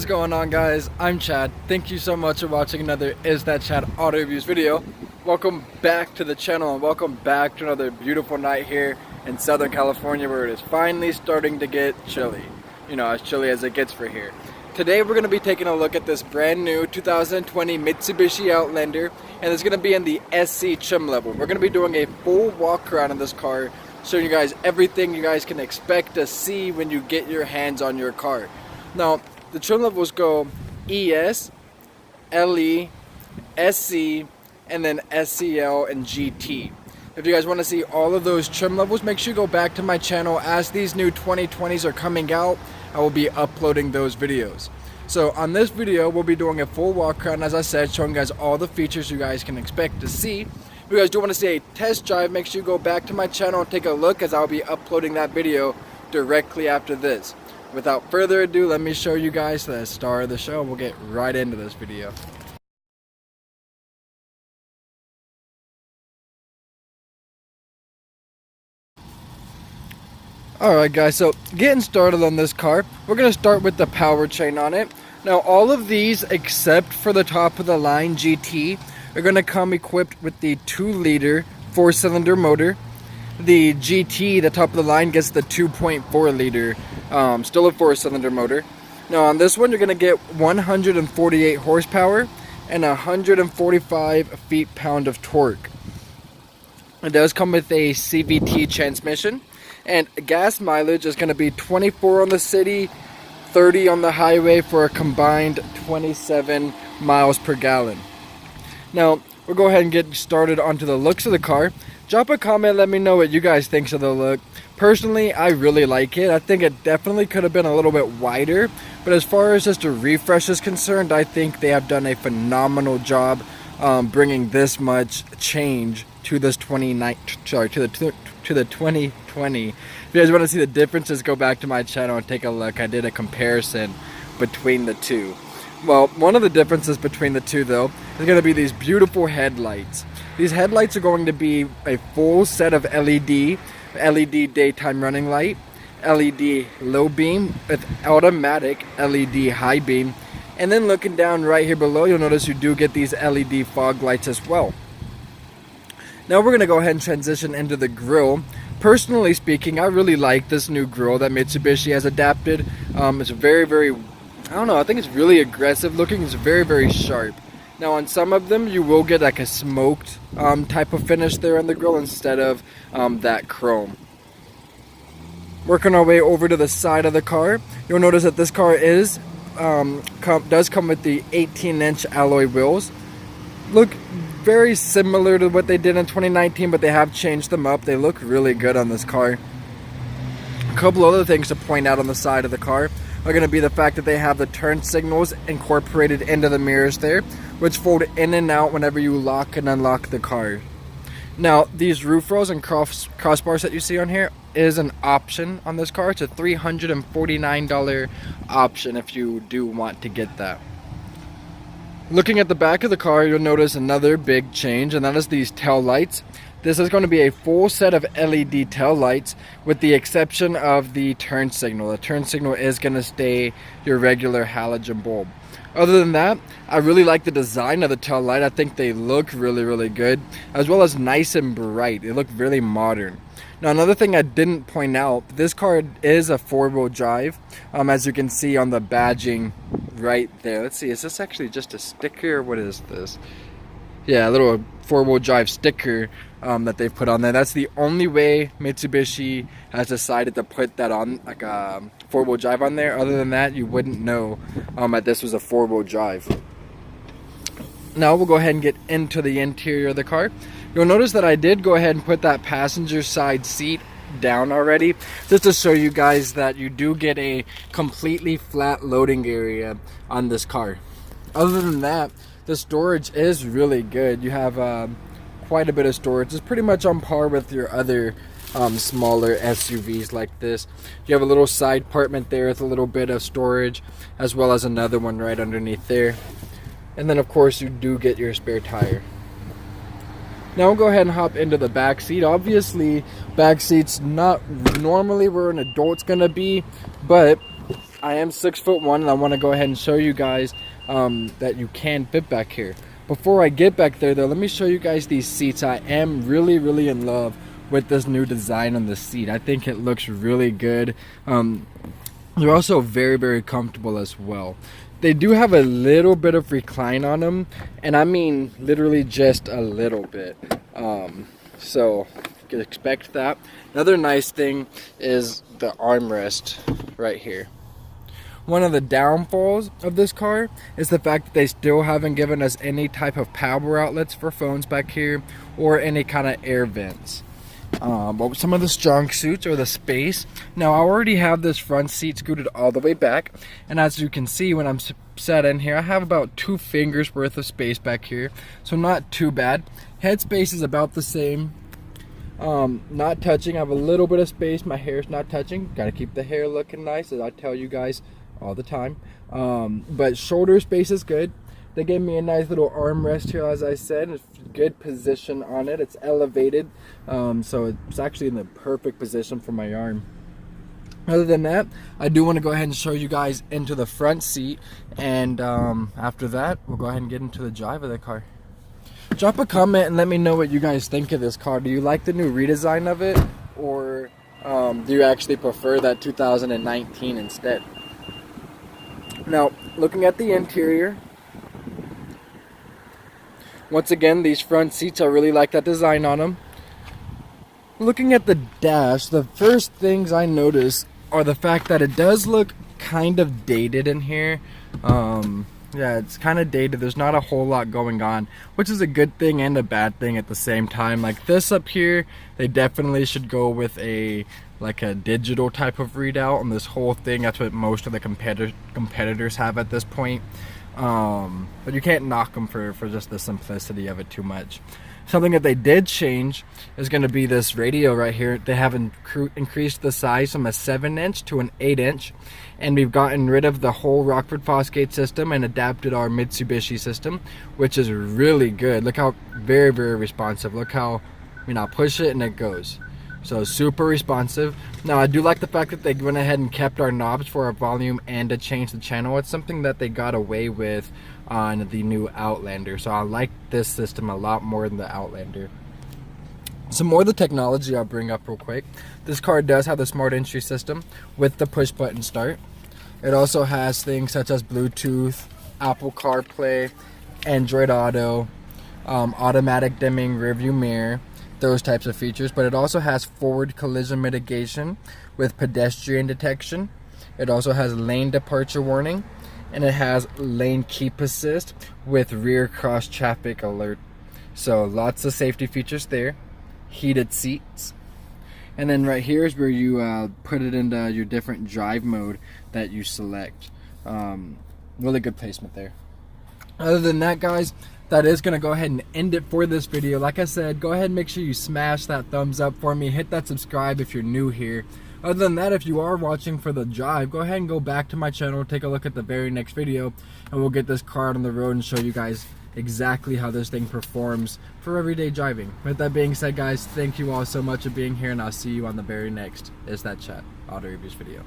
What's going on, guys? I'm Chad. Thank you so much for watching another IsThatChad Auto Reviews video. Welcome back to the channel and welcome back to another beautiful night here in Southern California, where it is finally starting to get chilly. You know, as chilly as it gets for here. Today we're going to be taking a look at this brand new 2020 Mitsubishi Outlander, and it's going to be in the SC trim level. We're going to be doing a full walk around in this car, showing you guys everything you guys can expect to see when you get your hands on your car. Now, the trim levels go ES, LE, SC, and then SCL and GT. If you guys want to see all of those trim levels, make sure you go back to my channel. As these new 2020s are coming out, I will be uploading those videos. So on this video, we'll be doing a full walk around, as I said, showing you guys all the features you guys can expect to see. If you guys do want to see a test drive, make sure you go back to my channel and take a look, as I'll be uploading that video directly after this. Without further ado, let me show you guys the star of the show. We'll get right into this video. Alright guys, so getting started on this car, we're going to start with the powertrain on it. Now all of these except for the top of the line GT are going to come equipped with the 2-liter 4-cylinder motor. The GT, the top of the line, gets the 2.4 liter, still a 4-cylinder motor. Now on this one you're going to get 148 horsepower and 145 feet-pound of torque. It does come with a CVT transmission, and gas mileage is going to be 24 on the city, 30 on the highway, for a combined 27 miles per gallon. Now we'll go ahead and get started onto the looks of the car. Drop a comment, let me know what you guys think of the look. Personally, I really like it. I think it definitely could have been a little bit wider, but as far as just a refresh is concerned, I think they have done a phenomenal job bringing this much change to this 2020. If you guys want to see the differences, go back to my channel and take a look. I did a comparison between the two. Well, one of the differences between the two, though, is going to be these beautiful headlights. These headlights are going to be a full set of LED daytime running light, LED low beam with automatic LED high beam, and then looking down right here below, you'll notice you do get these LED fog lights as well. Now we're going to go ahead and transition into the grille. Personally speaking, I really like this new grille that Mitsubishi has adapted. It's very, I don't know, I think it's really aggressive looking. It's very sharp. Now on some of them you will get like a smoked type of finish there on the grille instead of that chrome. Working our way over to the side of the car, you'll notice that this car does come with the 18-inch alloy wheels. Look very similar to what they did in 2019, but they have changed them up. They look really good on this car. A couple other things to point out on the side of the car are going to be the fact that they have the turn signals incorporated into the mirrors there, which fold in and out whenever you lock and unlock the car. Now, these roof rails and crossbars that you see on here is an option on this car. It's a $349 option if you do want to get that. Looking at the back of the car, you'll notice another big change, and that is these tail lights. This is going to be a full set of LED tail lights with the exception of the turn signal. The turn signal is going to stay your regular halogen bulb. Other than that, I really like the design of the tail light. I think they look really good, as well as nice and bright. They look really modern. Now another thing I didn't point out, this car is a 4-wheel drive, as you can see on the badging right there. Let's see, is this actually just a sticker? What is this? Yeah, a little 4-wheel drive sticker that they've put on there. That's the only way Mitsubishi has decided to put that on, like a 4-wheel drive on there. Other than that, you wouldn't know that this was a 4-wheel drive. Now we'll go ahead and get into the interior of the car. You'll notice that I did go ahead and put that passenger side seat down already, just to show you guys that you do get a completely flat loading area on this car. Other than that, the storage is really good. You have quite a bit of storage. It's pretty much on par with your other smaller SUVs like this. You have a little side compartment there with a little bit of storage, as well as another one right underneath there. And then of course you do get your spare tire. Now we'll go ahead and hop into the back seat. Obviously, back seat's not normally where an adult's gonna be, but I am 6'1", and I want to go ahead and show you guys that you can fit back here. Before I get back there though, let me show you guys these seats. I am really in love with this new design on the seat. I think it looks really good. They're also very comfortable as well. They do have a little bit of recline on them, and I mean literally just a little bit. So you can expect that. Another nice thing is the armrest right here. One of the downfalls of this car is the fact that they still haven't given us any type of power outlets for phones back here or any kind of air vents. But some of the strong suits or the space. Now I already have this front seat scooted all the way back, and as you can see when I'm sat in here, I have about 2 fingers worth of space back here, so not too bad. Headspace is about the same. Not touching. I have a little bit of space. My hair's not touching. Gotta keep the hair looking nice, as I tell you guys all the time. But shoulder space is good. They gave me a nice little armrest here, as I said. It's good position on it. It's elevated, so it's actually in the perfect position for my arm. Other than that, I do want to go ahead and show you guys into the front seat, and after that, we'll go ahead and get into the drive of the car. Drop a comment and let me know what you guys think of this car. Do you like the new redesign of it, or do you actually prefer that 2019 instead? Now, looking at the interior, once again, these front seats, I really like that design on them. Looking at the dash, the first things I notice are the fact that it does look kind of dated in here. Yeah, it's kind of dated. There's not a whole lot going on, which is a good thing and a bad thing at the same time. Like this up here, they definitely should go with a digital type of readout on this whole thing. That's what most of the competitors have at this point. But you can't knock them for just the simplicity of it too much. Something that they did change is going to be this radio right here. They have increased the size from a 7-inch to an 8-inch, and we've gotten rid of the whole Rockford Fosgate system and adapted our Mitsubishi system, which is really good. Look how very responsive. Look how, I'll push it and it goes. So super responsive. Now I do like the fact that they went ahead and kept our knobs for our volume and to change the channel. It's something that they got away with on the new Outlander. So I like this system a lot more than the Outlander. Some more of the technology I'll bring up real quick. This car does have the smart entry system with the push button start. It also has things such as Bluetooth, Apple CarPlay, Android Auto, automatic dimming rearview mirror, those types of features. But it also has forward collision mitigation with pedestrian detection. It also has lane departure warning, and it has lane keep assist with rear cross traffic alert. So lots of safety features there. Heated seats, and then right here is where you put it into your different drive mode that you select. Really good placement there. Other than that, guys, that is going to go ahead and end it for this video. Like I said, go ahead and make sure you smash that thumbs up for me. Hit that subscribe if you're new here. Other than that, if you are watching for the drive, go ahead and go back to my channel, take a look at the very next video, and we'll get this car out on the road and show you guys exactly how this thing performs for everyday driving. With that being said, guys, thank you all so much for being here, and I'll see you on the very next IsThatChad Auto Reviews video.